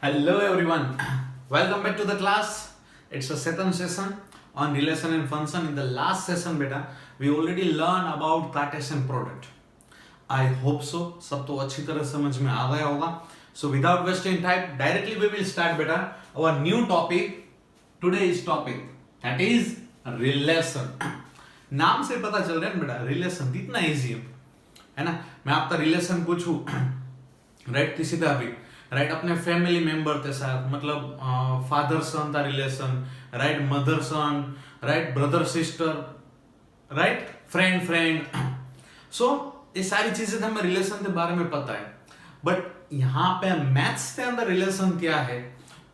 Hello everyone, welcome back to the class. It's a second session on relation and function. In the last session beta, we already learned about Cartesian product. I hope so. सब तो अच्छी तरह समझ में आ गया होगा. So without wasting time, directly we will start beta. Our new topic, today's topic, that is relation. नाम से पता चल रहा है बेटा, relation इतना easy है ना. मैं आपका relation पूछूं, राइट किसी का भी, राइट अपने फैमिली मेंबर के साथ, मतलब फादर सन का relation, right mother son, right brother sister, right friend. So ये सारी चीजें तो हमें रिलेशन के बारे में पता है, बट यहाँ पे मैथ्स के अंदर रिलेशन क्या है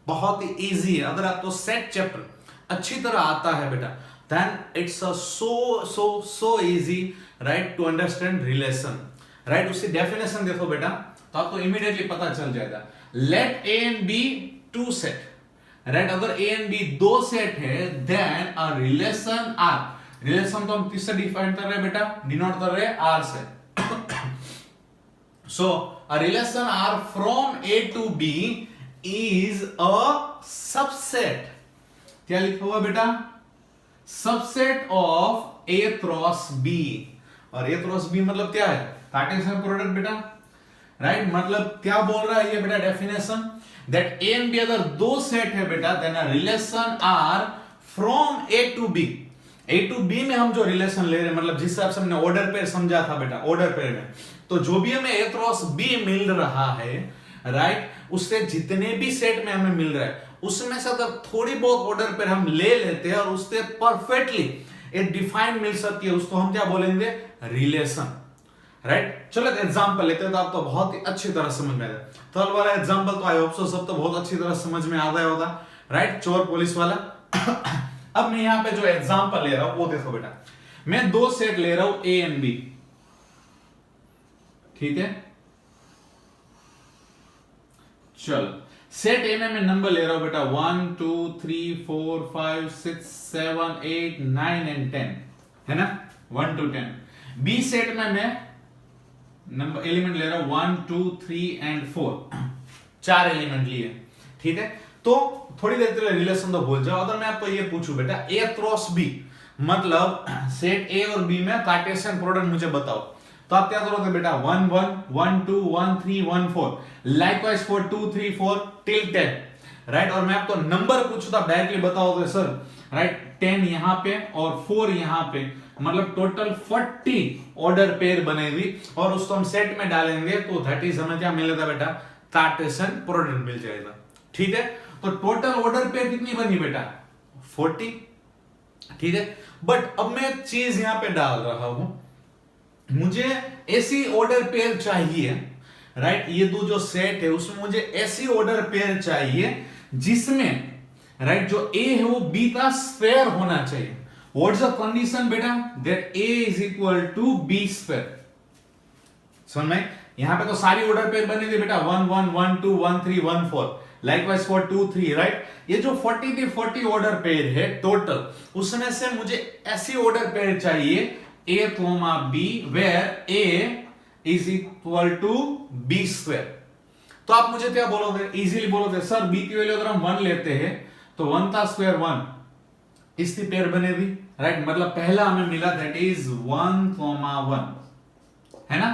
बहुत ही इजी है. अगर आपको सेट चैप्टर अच्छी तरह आता है बेटा, then it's so easy, right, to understand relation. Right उसकी डेफिनेशन देखो बेटा, तो आपको इमीडिएटली पता चल जाएगा. Let A and B two set, right, अगर ए एंड बी दो सेट है, then a relation R. Relation तो हम किससे डिफाइन कर रहे हैं बेटा, डिनोट कर रहे हैं आर से. So a relation R from A to B is a subset. क्या लिखा हुआ बेटा, subset of A cross B. और ए क्रॉस बी मतलब क्या है, कार्टेशियन प्रोडक्ट बेटा, राइट. मतलब क्या बोल रहा है ये बेटा definition, that A and B अगर दो सेट है बेटा, then a relation R from A to B. A to B में हम जो रिलेशन ले रहे हैं, मतलब जिस हिसाब से हमने ऑर्डर पेयर समझा था बेटा, ऑर्डर पेयर में तो जो भी हमें ए क्रॉस बी मिल रहा है, राइट, उससे जितने भी सेट में हमें मिल रहा है उसमें से अगर थोड़ी बहुत ऑर्डर पेयर हम ले लेते हैं और उससे परफेक्टली एक डिफाइन मिल सकती है, उसको हम क्या बोलेंगे, रिलेशन. राइट चलो एग्जांपल लेते हैं तो आपको बहुत ही अच्छी तरह समझ में आ जाए. थर्ड वाला एग्जांपल तो आई होप सो सब तो बहुत अच्छी तरह समझ में आ गया होगा, राइट, चोर पुलिस वाला. अब मैं यहां पे जो एग्जांपल ले रहा हूं वो देखो बेटा, मैं दो सेट ले रहा हूं ए एंड बी, ठीक है. चलो सेट ए में मैं नंबर ले रहा हूं बेटा 1 2 3 4 5 6 7 8 9 एंड 10, है ना, 1 to 10. बी सेट में मैं नंबर एलिमेंट ले रहा हूं 1 2 3 एंड 4, चार एलिमेंट लिए, ठीक है. तो थोड़ी देर के लिए रिलेशन तो भूल जाओ. अगर मैं आपको ये पूछूं बेटा ए क्रॉस बी, मतलब सेट ए और बी में कार्टेशियन प्रोडक्ट मुझे बताओ, तो आप क्या करोगे बेटा, 1 1 1 2 1 3 1 4, लाइकवाइज 4 2 3 4 टिल 10, राइट. और मैं आपको नंबर पूछूं तो आप डायरेक्टली बताओगे सर, राइट, 10 यहां पे और 4 यहां पे, मतलब टोटल 40 ऑर्डर पेयर बनेगी और उसको हम सेट में डालेंगे तो दैट इज हमें क्या मिलेगा बेटा, कार्टेशियन प्रोडक्ट मिल जाएगा, ठीक है. तो टोटल ऑर्डर पेयर कितनी बनी बेटा, 40, ठीक है. बट अब मैं एक चीज यहां पे डाल रहा हूं, मुझे ऐसी ऑर्डर पेयर चाहिए, राइट, ये दो जो सेट है उसमें मुझे ऐसी ऑर्डर पेयर चाहिए जिसमें, राइट, जो ए है वो बी का स्क्वायर होना चाहिए. What's the condition बेटा, that A is equal to B square. समझ में, यहां पे तो सारी ऑर्डर पेयर बनी थी बेटा, 1 1 1 2 1 3 1 4, लाइकवाइज 4 2 3, राइट. ये जो 40 थी 40 ऑर्डर पेयर है टोटल, उसमें से मुझे ऐसी ऑर्डर पेयर चाहिए A, B where A is equal to B square. तो आप मुझे क्या बोलोगे, इजीली बोलोगे सर B की वैल्यू अगर हम 1 लेते हैं तो 1 का स्क्वायर 1, इसकी पेयर बनेगी, राइट. मतलब पहला हमें मिला दैट इज 1 1, है ना.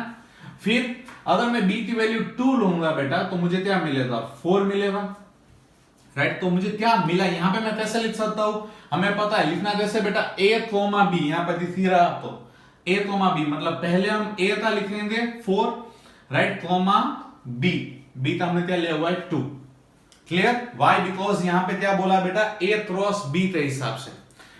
फिर अगर मैं b की वैल्यू 2 लूंगा बेटा तो मुझे क्या मिलेगा, 4 मिलेगा, राइट. तो मुझे क्या मिला, यहां पे मैं कैसे लिख सकता हूं, हमें पता है लिखना कैसे बेटा, a, b, यहां पे दिख रहा तो a, b, मतलब पहले हम a का लिखेंगे 4, राइट, b का हमने क्या लिया हुआ है 2. क्लियर, वाई, बिकॉज यहां पे क्या बोला बेटा, ए क्रॉस बी के हिसाब से,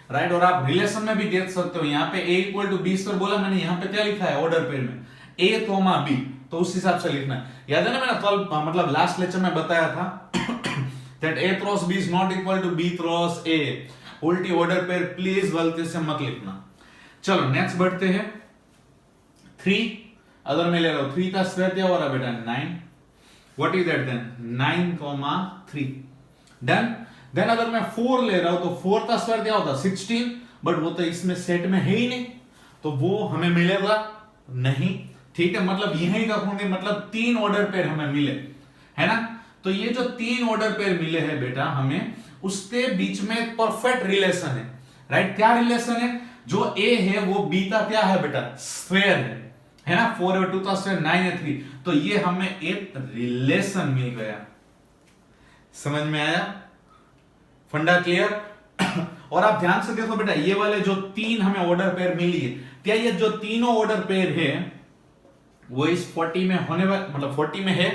राइट. और आप रिलेशन में भी देख सकते हो, यहां पे ए इक्वल टू बी स्क्वायर बोला मैंने, यहां पे क्या लिखा है ऑर्डर पेयर में, ए बी, तो उस हिसाब से लिखना है. याद है ना, मैंने कल मतलब लास्ट लेक्चर में बताया था that A cross B is not equal to B cross A. उल्टी ऑर्डर पेयर प्लीज गलती से मत लिखना. चलो नेक्स्ट बढ़ते हैं. 3 अगर मैं ले रहा हूं, 3 का स्क्वायर क्या हो रहा है बेटा, 9. What is that then? 9, 3. Then अगर मैं 4 ले रहा हूं तो 4 का स्क्वायर क्या होता है, 16, बट वो तो इसमें सेट में है ही नहीं, तो वो हमें मिलेगा नहीं, ठीक है. मतलब यही रखूंगे, मतलब 3 ऑर्डर पेयर हमें मिले, है ना. तो ये जो 3 ऑर्डर पेयर मिले हैं बेटा हमें, उसके बीच में एक परफेक्ट रिलेशन है, राइट। क्या रिलेशन है? जो ए है वो बी का क्या है बेटा? स्क्वायर है ना। 4 और 2 का स्क्वायर 9 है 3, तो ये हमें एक रिलेशन मिल गया। समझ में आया? फंडा क्लियर? और आप ध्यान से देखो बेटा, ये वाले जो 3 हमें ऑर्डर पेयर मिली है, क्या ये जो तीनों ऑर्डर पेयर है वो इस 40 में होने वाले, मतलब 40 में है?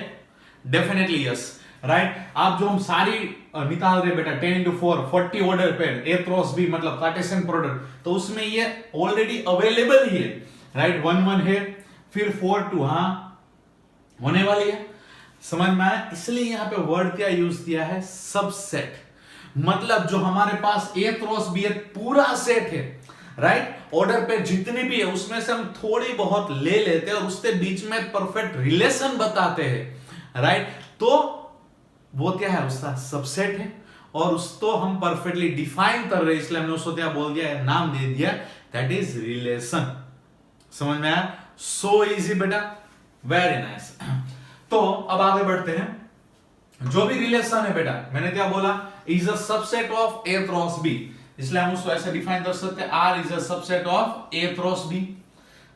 Definitely yes, right. आप जो हम सारी निकाल रहे बेटा 10 into 4 40 order pair A cross B, मतलब कार्टेशियन प्रोडक्ट, तो उसमें ये ऑलरेडी अवेलेबल ही है, राइट। 1 1 है, फिर 4 2 हाँ होने वाली है। समझ में आया? इसलिए यहां पे वर्ड क्या यूज किया है? सबसेट। मतलब जो हमारे पास ए क्रॉस बी पूरा सेट है, राइट। ऑर्डर पे जितनी भी है उसमें से हम थोड़ी बहुत ले लेते हैं और उसके बीच में परफेक्ट रिलेशन बताते हैं, राइट। तो वो क्या है? उसका सबसेट है, और उसको हम परफेक्टली डिफाइन कर रहे हैं, इसलिए हमने उसको क्या बोल दिया? नाम दे दिया, दैट इज रिलेशन। समझ में आया? सो इजी बेटा, वेरी नाइस। तो अब आगे बढ़ते हैं। जो भी रिलेशन है बेटा, मैंने क्या बोला? Is a subset of A cross B, इसलिए हम उसको ऐसे डिफाइन कर सकते हैं, R is a subset of A cross B,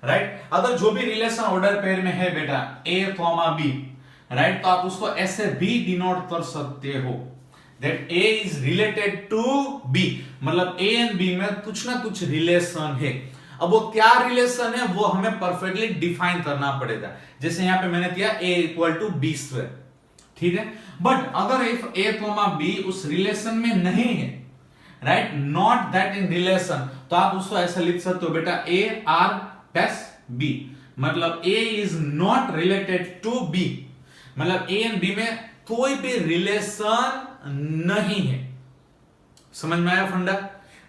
right. अगर जो भी रिलेशन ऑर्डर पेयर में है बेटा ए कॉमा बी, राइट, तो आप उसको ऐसे भी डिनोट कर सकते हो, that A is related to B, मतलब ए एंड बी में कुछ ना कुछ रिलेशन है। अब वो क्या रिलेशन है वो हमें परफेक्टली डिफाइन करना पड़ेगा। जैसे यहां पे मैंने किया a equal to B square, ठीक है। बट अगर इफ a कॉमा बी उस रिलेशन में नहीं है, right, not that in relation, तो आप उसको ऐसा लिख सकते हो बेटा a r प्लस b, मतलब a is not related to b, मतलब a एंड b में कोई भी रिलेशन नहीं है। समझ में आया फंडा?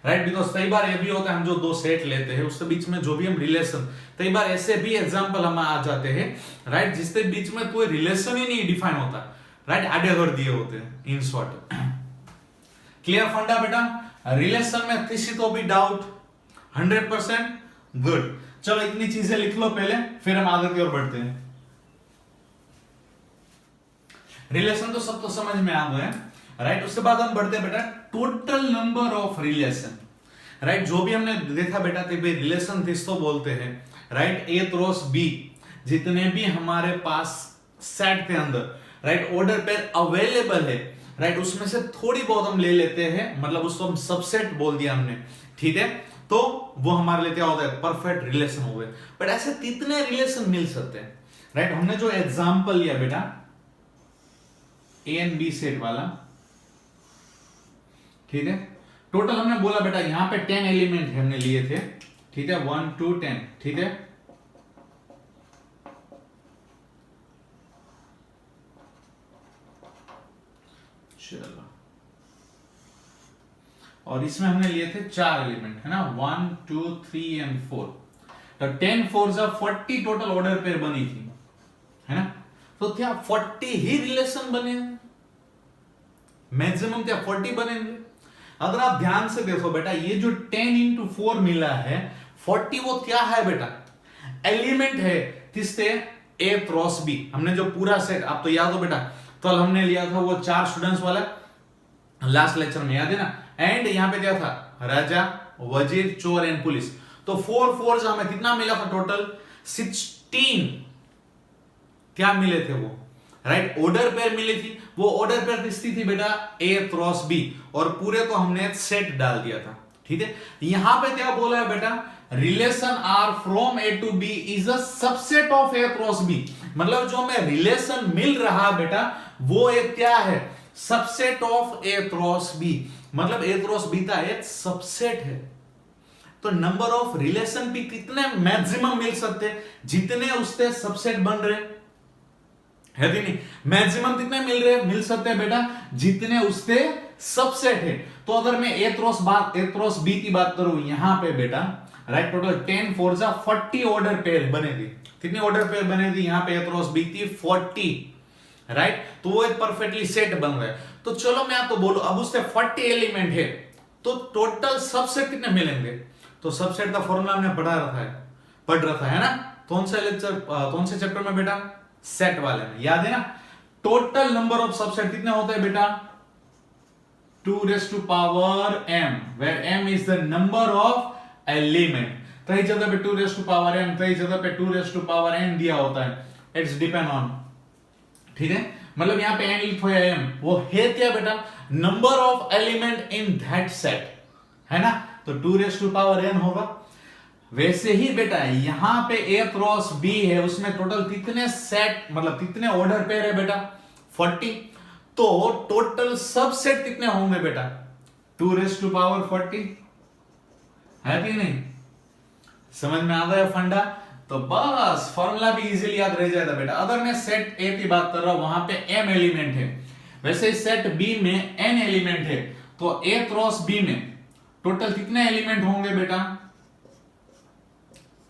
राइट, बिकॉज कई बार ये भी होता है, हम जो दो सेट लेते हैं उसके बीच में जो भी हम रिलेशन, कई बार ऐसे भी एग्जांपल हम आ जाते हैं, राइट, जिसके बीच में कोई रिलेशन ही नहीं डिफाइन होता, राइट, आधे कर दिए होते हैं, इन शॉर्ट। क्लियर फंडा बेटा? रिलेशन में किसी को भी डाउट? 100% गुड। चलो इतनी चीजें लिख लो पहले, फिर हम आगे की ओर बढ़ते हैं। रिलेशन तो सबको समझ में आ गया, राइट। उसके बाद हम बढ़ते हैं बेटा total number of relation, right. जो भी हमने देखा बेटा कि भाई रिलेशन किसको बोलते हैं, राइट, ए क्रॉस बी, जितने भी हमारे पास सेट के अंदर, राइट, ऑर्डर पेयर अवेलेबल है, राइट, उसमें से थोड़ी बहुत हम ले लेते हैं, मतलब उसको हम सबसेट बोल दिया हमने, ठीक है, तो वो हमारे लिए क्या होता है? परफेक्ट रिलेशन हो गए। बट ऐसे कितने रिलेशन मिल सकते हैं, राइट। हमने जो एग्जांपल लिया बेटा ए एंड बी सेट वाला, ठीक है, टोटल हमने बोला बेटा यहां पे 10 एलिमेंट हमने लिए थे, ठीक है, 1 2 10, ठीक है। चलो, और इसमें हमने लिए थे 4 एलिमेंट, है ना, 1 2 3 एंड 4, तो 10 4 जा 40 टोटल ऑर्डर पेयर बनी थी, है ना। तो क्या 40 ही रिलेशन बने? मैक्सिमम क्या 40 बनेंगे? अगर आप ध्यान से देखो बेटा, ये जो 10 into 4 मिला है 40, वो क्या है बेटा? एलिमेंट है किससे? ए क्रॉस बी। हमने जो पूरा सेट, आप तो याद हो बेटा, कल हमने लिया था वो 4 स्टूडेंट्स वाला, लास्ट लेक्चर में, याद है ना। एंड यहां पे क्या था? राजा, वजीर, चोर एंड पुलिस। तो 4 4 से हमें कितना मिला था? टोटल 16 क्या मिले थे वो, राइट, ऑर्डर पेयर मिली थी। वो ऑर्डर पेयर किसकी थी बेटा? ए क्रॉस बी, और पूरे को हमने सेट डाल दिया था, ठीक है। यहां पे क्या बोला है बेटा? Relation R from A to B is a subset of A cross B, मतलब जो हमें रिलेशन मिल रहा है बेटा वो एक क्या है? Subset of A cross B, मतलब ए क्रॉस बी का एक सबसेट है। तो नंबर ऑफ रिलेशन भी कितने मैक्सिमम मिल सकते हैं? जितने उसके सबसेट बन रहे, है कि नहीं? मैक्सिमम कितने मिल सकते हैं बेटा? जितने उसके सबसेट है। तो अगर मैं ए क्रॉस बी की बात करूं यहां पे बेटा, राइट, टोटल 10 4 जा 40 ऑर्डर पेयर बने थे। कितनी ऑर्डर पेयर बने थी? यहां पे ए क्रॉस बी थी 40, राइट, तो वो एक परफेक्टली सेट बन रहा है। तो चलो मैं आपको बोलूं, अब उससे 40 एलिमेंट है, तो टोटल सबसेट कितने मिलेंगे? तो सबसेट का फॉर्मूला हमने पढ़ रखा है ना, कौन से चैप्टर में बेटा? सेट वाले में, याद है ना। टोटल नंबर ऑफ सबसेट कितने होते हैं बेटा? 2 raised to power m, where m is the number of element. कई जगह पे 2 raised to power m, कई जगह पे 2 raised to power n दिया होता है. It's depend on. ठीक है, मतलब यहाँ पे n लिखो या m, वो है क्या बेटा? Number of element in that set, है ना? तो 2 raised to power n होगा. वैसे ही बेटा यहाँ पे a क्रॉस b है, उसमें टोटल कितने सेट मतलब कितने ऑर्डर पेयर है बेटा? 40. तो टोटल सबसेट कितने होंगे बेटा? 2 raised to power 40 है कि नहीं? समझ में आ गया फंडा? तो बस फॉर्मूला भी इजीली याद रह जाएगा बेटा. अगर मैं सेट ए की बात कर रहा हूं, वहां पे m एलिमेंट है, वैसे सेट बी में n एलिमेंट है, तो a क्रॉस b में टोटल कितने एलिमेंट होंगे बेटा?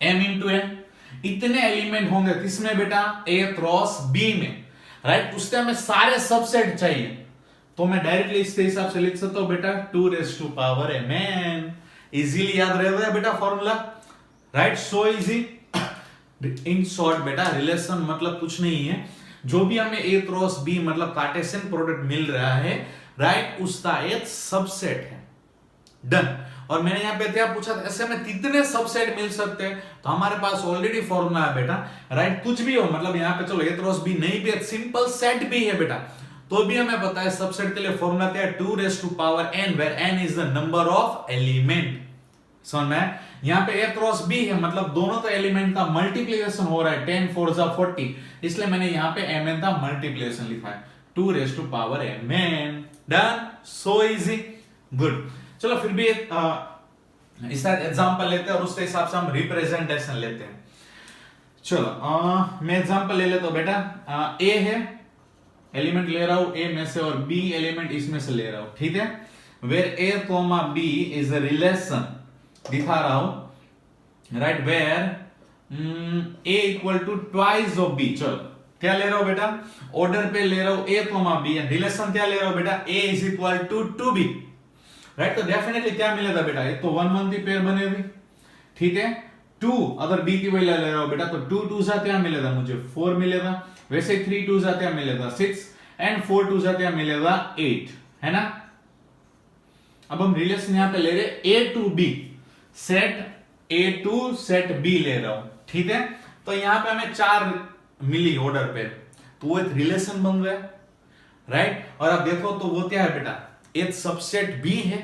m into n. इतने एलिमेंट होंगे किसमें बेटा? a क्रॉस b में, राइट? उससे हमें सारे सबसेट चाहिए, तो मैं डायरेक्टली इसके हिसाब से लिख सकता हूं बेटा 2 raised to power mn. Easily याद रह गया बेटा formula, right? So easy. In short बेटा रिलेशन मतलब कुछ नहीं है, जो भी हमें a क्रॉस b मतलब कार्टेशियन प्रोडक्ट मिल रहा है, राइट, उसका एक सबसेट है. डन. और मैंने यहाँ पे क्या पूछा था, ऐसे में कितने सबसेट मिल सकते हैं? तो हमारे पास ऑलरेडी फॉर्मूला है बेटा, राइट? कुछ भी हो, मतलब यहाँ पे चलो a क्रॉस b नहीं भी, सिंपल सेट भी है बेटा, तो भी हमें पता है सबसेट के लिए फॉर्मूला क्या है? 2 raised to power n, where n is the number of element. समझ में? यहाँ पे a क्रॉस b है, मतलब दोनों तो एलिमेंट का मल्टीप्लिकेशन हो रहा है, 10 4 जा 40, इसलिए मैंने यहाँ पे mn का मल्टीप्लिकेशन लिखा है 2 raised to power mn. Done. So easy. Good. चलो फिर भी एक इसका एग्जांपल लेते हैं और उसके हिसाब से हम रिप्रेजेंटेशन लेते हैं. चलो मैं एग्जांपल ले लेता हूं बेटा. a है, एलिमेंट ले रहा हूं a में से, और b एलिमेंट इसमें से ले रहा हूं, ठीक है? Where a, b is a relation दिखा रहा हूं, right? Where a equal to twice of b. चलो क्या ले रहा हूं बेटा? ऑर्डर पे ले रहा हूं a, b, एंड रिलेशन क्या ले रहा हूं बेटा? a is equal to 2b, right? तो डेफिनेटली क्या मिलेगा बेटा? ये तो 1 1 की पेयर बनेगी, ठीक है? 2 अगर b की वैल्यू ले रहा हूं बेटा, तो 2 2 जा क्या मिलेगा मुझे? 4 मिलेगा. वैसे 3 2 जा क्या मिलेगा? 6, एंड 4 2 जा क्या मिलेगा? 8, है ना? अब हम रिलेशन यहां पे ले रहे a to b, set a to set b ले रहा हूं, ठीक है? तो यहां पे हमें 4 मिली ऑर्डर पे, तो वो एक रिलेशन बन गया, राइट? और अब देखो तो वो क्या है बेटा? एक सबसेट b है,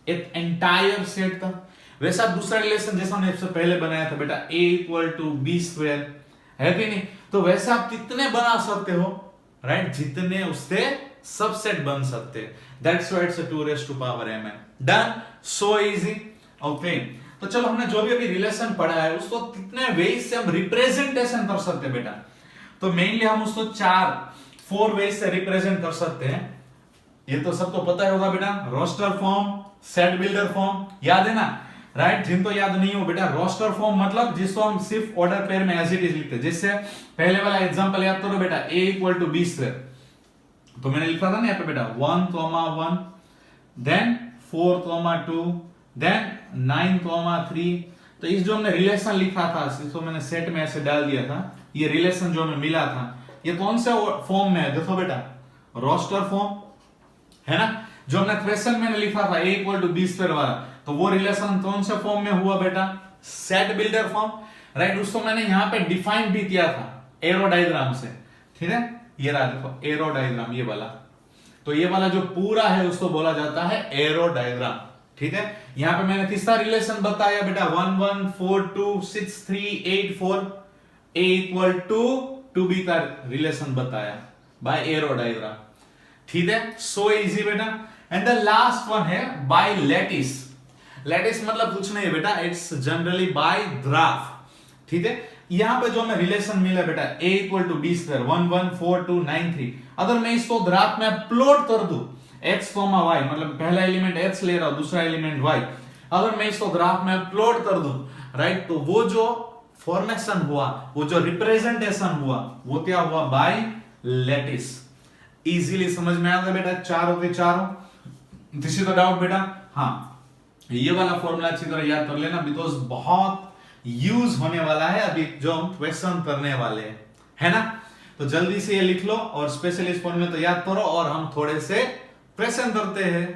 एक एंटायर सेट का. वैसा दूसरा रिलेशन जैसा हमने इससे पहले बनाया था बेटा, a equal to b square, है कि नहीं? तो वैसा आप कितने बना सकते हो, राइट? जितने उससे सबसेट बन सकते हैं. That's why it's 2 raised to power mn. Done. So easy. Okay, तो चलो हमने जो भी अभी रिलेशन पढ़ा है उसको कितने वेज से हम रिप्रेजेंटेशन कर सकते हैं बेटा? तो मेनली हम उसको 4 वेज से रिप्रेजेंट कर सकते हैं. ये तो सबको पता होगा बेटा, roster form, set builder form, याद है ना, राइट? जिनको याद नहीं हो बेटा, रोस्टर फॉर्म मतलब जिसको हम सिर्फ ऑर्डर पेयर में एज इट इज लिखते हैं. जैसे पहले वाला एग्जांपल याद करो बेटा, a equal to b square, तो मैंने लिखा था ना यहाँ पे बेटा 1, 1, देन 4, 2, देन 9, 3. तो इस जो हमने रिलेशन लिखा था, इसको मैंने सेट में ऐसे डाल दिया था, ये रिलेशन जो हमें मिला था, ये कौन सा फॉर्म में है? देखो बेटा, रोस्टर फॉर्म, है ना? जो हमने क्वेश्चन में लिखा था a equal to b square वाला, तो वो रिलेशन कौन से फॉर्म में हुआ बेटा? Set builder form, right? उसको मैंने यहां पे डिफाइन भी किया था एरो डायग्राम से, ठीक है? ये रहा देखो एरो डायग्राम, ये वाला. तो ये वाला जो पूरा है उसको बोला जाता है एरो डायग्राम, ठीक है? यहां पे मैंने किसका रिलेशन बताया बेटा? 1 1 4 2 6 3 8 4, a इक्वल टू 2b का रिलेशन बताया बाय एरो डायग्राम, ठीक है? सो इजी बेटा. एंड द लास्ट वन है बाय लैटिस. लैटिस मतलब कुछ नहीं है बेटा, इट्स जनरली बाय ग्राफ, ठीक है? यहां पे जो हमें रिलेशन मिला बेटा, a equal to b square 1 1 4 2 9 3, अगर मैं इसको ग्राफ में प्लॉट कर दूं x, y, मतलब पहला एलिमेंट x ले रहा हूं, दूसरा एलिमेंट y, अगर मैं इसको ग्राफ में प्लॉट कर दूं, राइट, तो वो जो फॉर्मेशन हुआ, वो जो रिप्रेजेंटेशन हुआ, वो क्या हुआ? Bye lattice. इजीली समझ में आ गया बेटा? चारों के चारों. दिस इज द डाउट बेटा? हाँ, ये वाला फॉर्मूला अच्छी तरह याद कर लेना, बिकॉज बहुत यूज होने वाला है अभी जो हम क्वेश्चन करने वाले हैं, है ना? तो जल्दी से ये लिख लो और स्पेशली इस फॉर्मूले तो याद करो और हम थोड़े से प्रश्न करते हैं।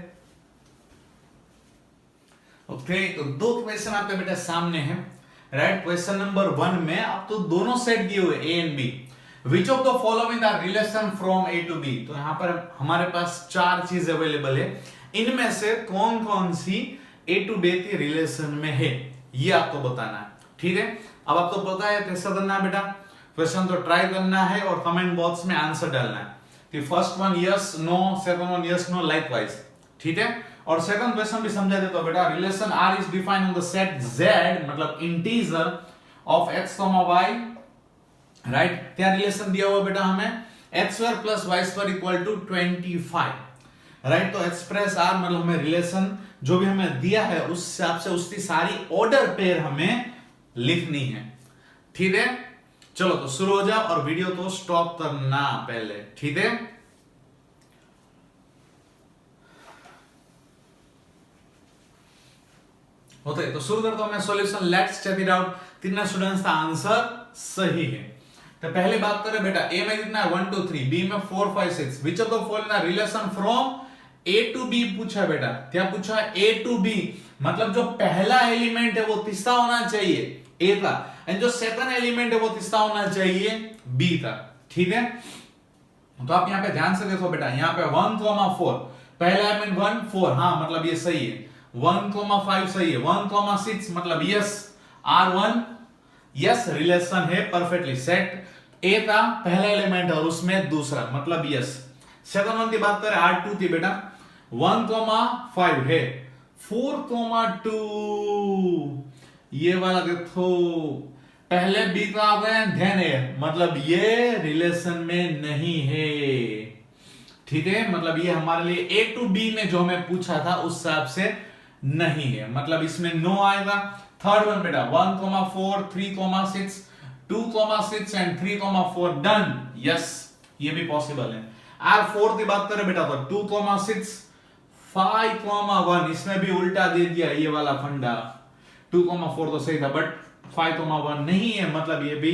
ओके, तो दो क्वेश्चन आपके बेटा सामने है। राइट, क्वेश्चन नंबर 1 में आप तो दोनों सेट दिए हुए A and B. Which of the following are relation from A to B. तो यहां पर हमारे पास 4 चीज अवेलेबल है, इनमें से कौन कौन सी ए टू बी की रिलेशन में है ये आपको बताना है। ठीक है, अब आपको पता है कैसे करना है बेटा। क्वेश्चन तो ट्राई करना है और कमेंट बॉक्स में आंसर डालना है। कि first one yes no, second one yes no, likewise. ठीक है, और सेकंड क्वेश्चन भी समझा देता हूं बेटा। Relation R is defined on the set Z, मतलब integer of X Y. Right, क्या रिलेशन दिया हुआ बेटा हमें, X square plus Y square equal to 25। Right, तो एक्सप्रेस आर मतलब हमें रिलेशन जो भी हमें दिया है उस हिसाब से उसकी सारी ऑर्डर पेयर हमें लिखनी है। ठीक है, चलो तो शुरू हो जाओ और वीडियो तो स्टॉप करना पहले। ठीक है, होते तो शुरू करता हूं मैं solution. Let's check it out. कितने स्टूडेंट्स का आंसर सही है। तो पहले बात करें बेटा, ए में कितना है 1 2 3, बी में 4 5 6। Which of the following relation from A to B पूछा है बेटा। क्या पूछा है, ए टू बी, मतलब जो पहला एलिमेंट है वो तीसरा होना चाहिए ए का, एंड जो सेकंड एलिमेंट है वो तीसरा होना चाहिए बी का। ठीक है, तो आप यहां पे ध्यान से देखो बेटा, यहां पे 1 4, पहला एलिमेंट 1 4, हाँ मतलब ये सही है। 1 5 सही है। 1 6 मतलब यस, R1 यस रिलेशन है परफेक्टली सेट। ए का पहला एलिमेंट और उसमें दूसरा मतलब यस। सेकंड वन की बात करें R2 थी बेटा, 1 5 है, 4 2 ये वाला देखो, पहले बी का आ गया देन ए, मतलब ये रिलेशन में नहीं है। ठीक है, मतलब ये हमारे लिए ए टू बी में जो हमें पूछा था उस हिसाब से नहीं है, मतलब इसमें नो आएगा। थर्ड वन बेटा 1 4 3 6, 2 6 एंड 3 4 डन, यस ये भी पॉसिबल है। R4 की बात करें बेटा तो 2 6 5 1, इसमें भी उल्टा दे दिया ये वाला फंडा। 2 4 तो सही था बट 5 1 नहीं है, मतलब ये भी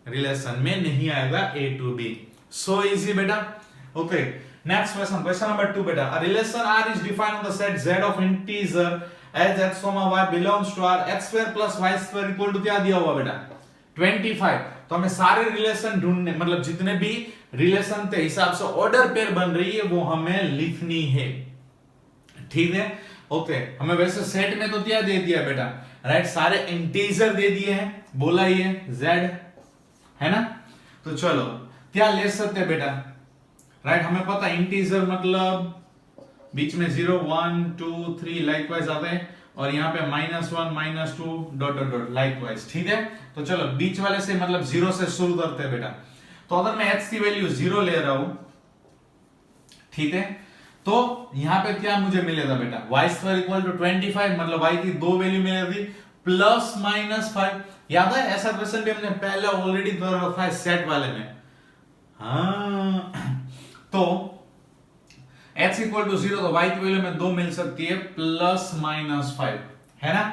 रिलेशन में नहीं आएगा ए टू बी। सो इजी बेटा। Okay, next question, question number 2 बेटा। A relation R is defined on the set Z of integer as x, y belongs to R, x square plus y square equal to क्या दिया हुआ बेटा 25। तो हमें सारे relation ढूंढने, मतलब जितने भी रिलेशन के हिसाब से ऑर्डर पेयर बन रही है वो हमें लिखनी है। ठीक है, ओके, हमें वैसे सेट में तो क्या दे दिया बेटा, राइट, सारे इंटीजर दे दिए हैं, बोला ही है z है ना। तो चलो क्या ले सकते हैं बेटा, राइट, हमें पता इंटीजर मतलब बीच में 0 1 2 3 लाइकवाइज आते हैं और यहाँ पे -1 -2 डॉट डॉट डॉट लाइकवाइज। ठीक है, तो चलो बीच वाले से मतलब 0 से शुरू करते हैं बेटा। तो अगर मैं x की वैल्यू 0 ले रहा हूं, ठीक है, तो यहां पे क्या मुझे मिलेगा बेटा, y स्क्वायर इक्वल टू 25, मतलब y की दो वैल्यू मिलेगी प्लस -5। याद है ऐसा क्वेश्चन भी हमने पहले ऑलरेडी कर रखा है सेट वाले में। हाँ, तो x इक्वल टू 0 तो y की वैल्यू में 2 मिल सकती है प्लस -5, है ना।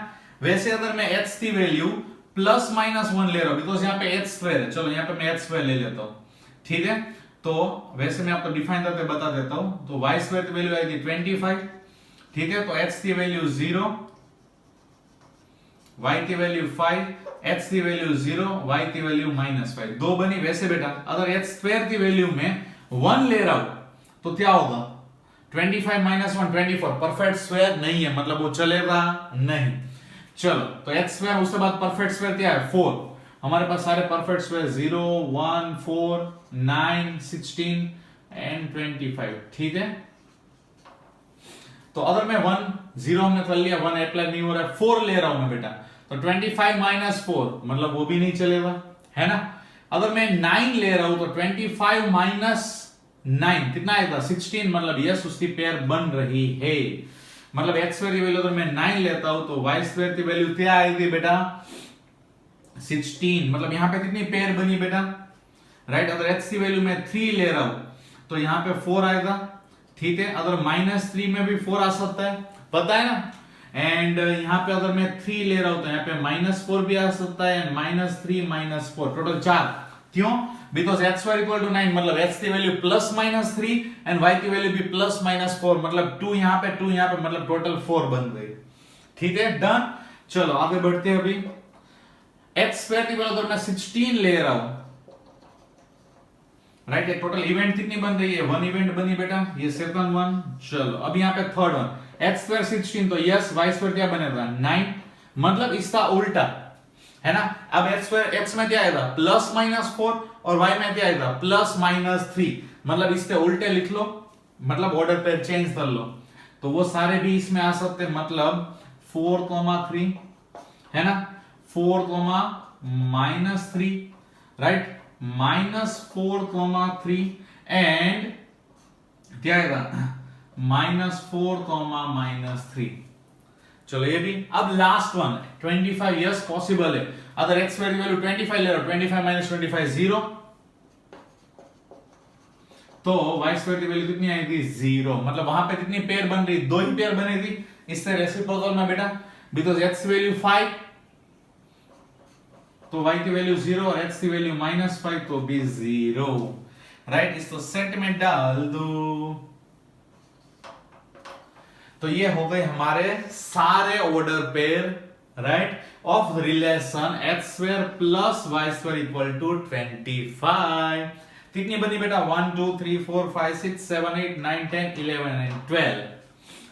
वैसे अगर मैं x की वैल्यू प्लस -1 ले रहा हूं, बिकॉज यहाँ पे x स्क्वायर है, चलो यहाँ पे मैं x स्क्वायर ले लेता हूं। ठीक है, तो वैसे मैं आपको डिफाइन करके बता देता हूं। तो y स्क्वायर की वैल्यू आएगी 25। ठीक है, तो x की वैल्यू 0, y की वैल्यू 5, x की वैल्यू 0, y की वैल्यू -5, 2 बनी। वैसे बेटा अगर x स्क्वायर की वैल्यू में 1 ले रहा हूं तो क्या होगा, 25 -1 24, परफेक्ट स्क्वायर नहीं है, मतलब वो चलेगा नहीं। चलो तो x स्क्वायर, उसके बाद परफेक्ट स्क्वायर क्या है 4, हमारे पास सारे परफेक्ट स्क्वायर 0 1 4 9 16 एंड 25। ठीक है, तो अगर मैं 1 0 हमने कर लिया, 1 अप्लाई नहीं हो रहा है, 4 ले रहा हूं मैं बेटा, तो 25 -4 मतलब वो भी नहीं चलेगा, है ना। अगर मैं 9 ले रहा हूं तो 25 -9 कितना आएगा 16, मतलब यस उसकी पेयर बन रही है। मतलब x स्क्वायर की वैल्यू अगर मैं 9 लेता हूं तो y स्क्वायर की वैल्यू क्या आएगी बेटा 16, मतलब यहां पे कितनी पेयर बनी बेटा, राइट। अगर x की वैल्यू मैं 3 ले रहा हूं तो यहां पे 4 आएगा। ठीक है, अगर -3 में भी 4 आ सकता है, पता है ना। एंड यहां पे अगर मैं 3 ले रहा हूं तो यहां पे -4 भी आ सकता है, -3 -4 टोटल 4। क्यों, because x square equal to 9 मतलब x की value plus minus 3 and y की वैल्यू भी प्लस माइनस 4 मतलब 2 यहां पे 2 यहां पे मतलब टोटल 4 बन गई। ठीक है, डन। चलो आगे बढ़ते हैं। अभी x स्क्वायर की वैल्यू अगर मैं 16 ले रहा हूं, राइट, एक टोटल इवेंट कितनी बन रही है, 1 इवेंट बनी बेटा, ये सेकंड वन। चलो अब यहां पे थर्ड वन, x स्क्वायर 16 तो यस y स्क्वायर क्या बनेगा 9, मतलब इसका उल्टा है ना। अब x स्क्वायर x में क्या आएगा प्लस माइनस 4 और y में क्या आएगा प्लस माइनस 3, मतलब इसके उल्टे लिख लो, मतलब ऑर्डर पे चेंज कर लो, तो वो सारे भी इसमें आ सकते हैं। मतलब 4,3 है ना, 4,-3, राइट, -4,3 एंड क्या आएगा -4,-3। चलो ये भी। अब लास्ट वन 25, यस पॉसिबल है। अगर x स्क्वायर की वैल्यू 25 ले रहा हूं, 25 माइनस 25 0, तो y स्क्वायर की वैल्यू कितनी आएगी 0, मतलब वहां पे कितनी पेयर बन रही, 2 ही पेयर बनेगी। इससे रेसिप्रोकल में बेटा, बिकॉज x की वैल्यू 5 तो y की वैल्यू 0 और x की वैल्यू -5 तो भी 0, राइट। इसको सेट में डाल दो। तो ये हो गए हमारे सारे order pair, right, of relation x square plus y square equal to 25। कितनी बनी बेटा 1 2 3 4 5 6 7 8 9 10 11 एंड 12।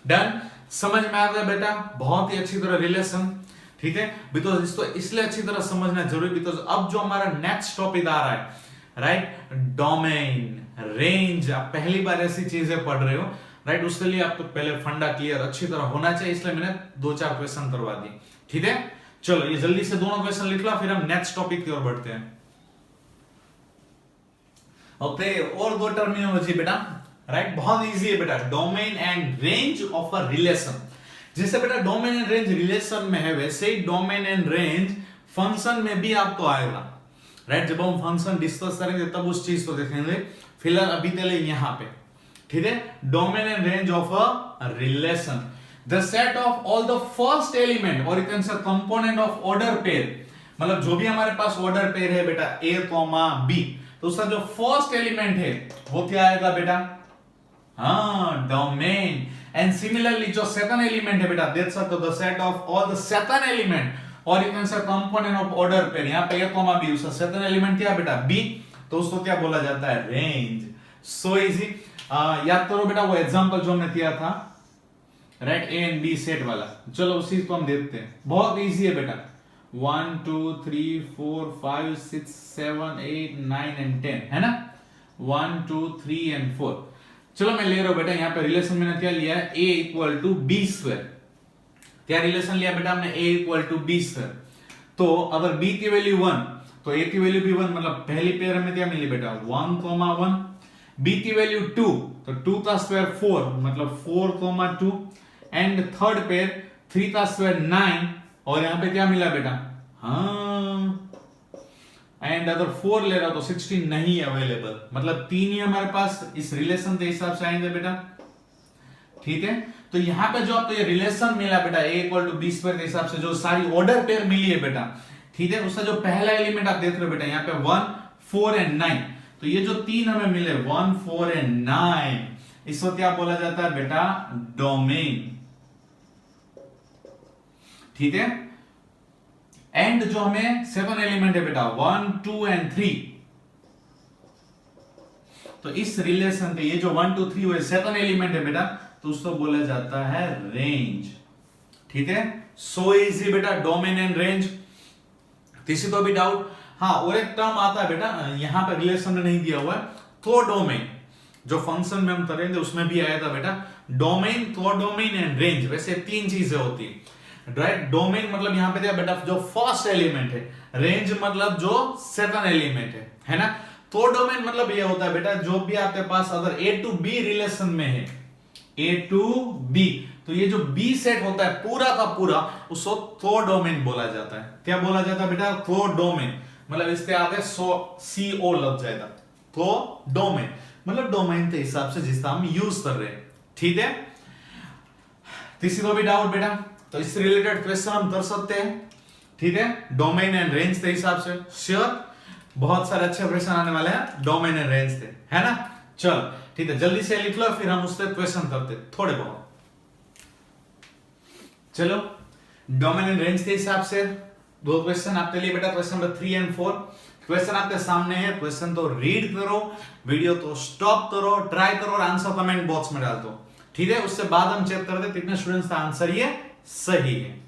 डन, समझ में आ गया बेटा, बहुत ही अच्छी तरह रिलेशन। ठीक है, बिकॉज इसको इसलिए अच्छी तरह समझना जरूरी, बिकॉज अब जो हमारा नेक्स्ट टॉपिक आ रहा है, राइट, डोमेन, रेंज, आप पहली बार ऐसी चीजें पढ़ रहे हो, राइट, उसके लिए आपको पहले फंडा क्लियर अच्छी तरह होना चाहिए, इसलिए मैंने 2-4 क्वेश्चन करवा दिए। ठीक है, चलो ये जल्दी से दोनों क्वेश्चन लिख लो, फिर हम नेक्स्ट टॉपिक की ओर बढ़ते हैं। ओके, और 2 टर्मिनोलॉजी बेटा, राइट, बहुत इजी है बेटा, domain and range of a relation. जैसे बेटा डोमेन एंड रेंज रिलेशन में है, वैसे ही डोमेन एंड रेंज फंक्शन में भी आपको आएगा, राइट। जब हम फंक्शन डिस्कस करेंगे तब उस चीज को देखेंगे, फिलहाल अभी चले यहां पे। ठीक है, domain and range of a relation, the set of all the first element or you can say component of order pair, मतलब जो भी हमारे पास ऑर्डर पेयर है बेटा a, b, तो उसका जो फर्स्ट एलिमेंट है वो क्या आएगा बेटा, हाँ, डोमेन। एंड सिमिलरली जो सेकंड एलिमेंट है बेटा, देख सकते हो the set of all the second element or you can say component of order pair, यहां पे a, b, उसका सेकंड एलिमेंट क्या है बेटा b, तो उसको क्या बोला जाता है रेंज। सो इजी, याद करो बेटा वो एग्जांपल जो हमने किया था, right, A and B set वाला। चलो उसी को हम देखते हैं, बहुत इजी है बेटा। 1 2 3 4 5 6 7 8 9 एंड 10 है ना, 1 2 3 एंड 4। चलो मैं ले रहा हूं बेटा, यहां पे रिलेशन मैंने क्या लिया है, a equal to B square. क्या रिलेशन लिया बेटा हमने, a equal to B square. तो अगर b की वैल्यू 1 तो a की वैल्यू भी 1, मतलब पहली पेयर में क्या मिली बेटा 1, 1। b की वैल्यू 2 तो 2 का स्क्वायर 4, मतलब 4, 2 एंड थर्ड पेयर 3 का स्क्वायर 9 और यहां पे क्या मिला बेटा, हाँ, एंड अगर 4 ले रहा तो 16 नहीं अवेलेबल, मतलब 3 ही हमारे पास इस रिलेशन के हिसाब से आएंगे बेटा। ठीक है, तो यहां पे जो आपको ये रिलेशन मिला बेटा a equal to B square के हिसाब से जो सारी ऑर्डर पेयर मिली है बेटा, ठीक है, उसका जो पहला एलिमेंट आप देख रहे हो बेटा यहाँ पे 1, 4 एंड 9, तो ये जो 3 हमें मिले 1, 4 एंड 9, इसको क्या बोला जाता है बेटा डोमेन। ठीक है, एंड जो हमें 7 एलिमेंट है बेटा 1, 2 एंड 3, तो इस रिलेशन के ये जो 1, 2, 3 वो 7 एलिमेंट है बेटा, तो उसको बोला जाता है रेंज। ठीक है, सो इजी बेटा डोमेन एंड रेंज। किसी को भी डाउट? हाँ, और एक टर्म आता है बेटा, यहां पे रिलेशन में नहीं दिया हुआ है, तो डोमेन, जो फंक्शन में हम करेंगे उसमें भी आया था बेटा, डोमेन, तो डोमेन एंड रेंज, वैसे 3 चीजें होती है, राइट। डोमेन मतलब यहां पे दिया बेटा जो फर्स्ट एलिमेंट है, रेंज मतलब जो सेकंड एलिमेंट है ना। तो डोमेन मतलब ये होता है बेटा जो भी आपके पास अगर a टू b रिलेशन में है, a टू b, तो ये जो b सेट होता है पूरा का पूरा, उसको तो डोमेन बोला जाता है। क्या बोला जाता है बेटा, तो डोमेन, मतलब इसके आगे CO लग जाएगा, तो डोमेन मतलब डोमेन के हिसाब से जिसका हम यूज कर रहे हैं। ठीक है, किसी को भी डाउट बेटा, तो इससे रिलेटेड क्वेश्चन हम कर सकते हैं। ठीक है, डोमेन एंड रेंज के हिसाब से, श्योर। बहुत सारे अच्छे क्वेश्चन आने वाले हैं, डोमेन एंड रेंज थे, है ना। चलो ठीक है, जल्दी से लिख लो, फिर हम उससे क्वेश्चन करते थोड़े बहुत। चलो डोमेन एंड रेंज के हिसाब से दो क्वेश्चन आपके लिए बेटा, क्वेश्चन नंबर 3 और 4। क्वेश्चन आपके सामने है, क्वेश्चन तो रीड करो, वीडियो तो स्टॉप करो, ट्राई करो और आंसर कमेंट बॉक्स में डाल दो, ठीक है। उससे बाद हम चेक करते कितने स्टूडेंट्स का आंसर ये सही है।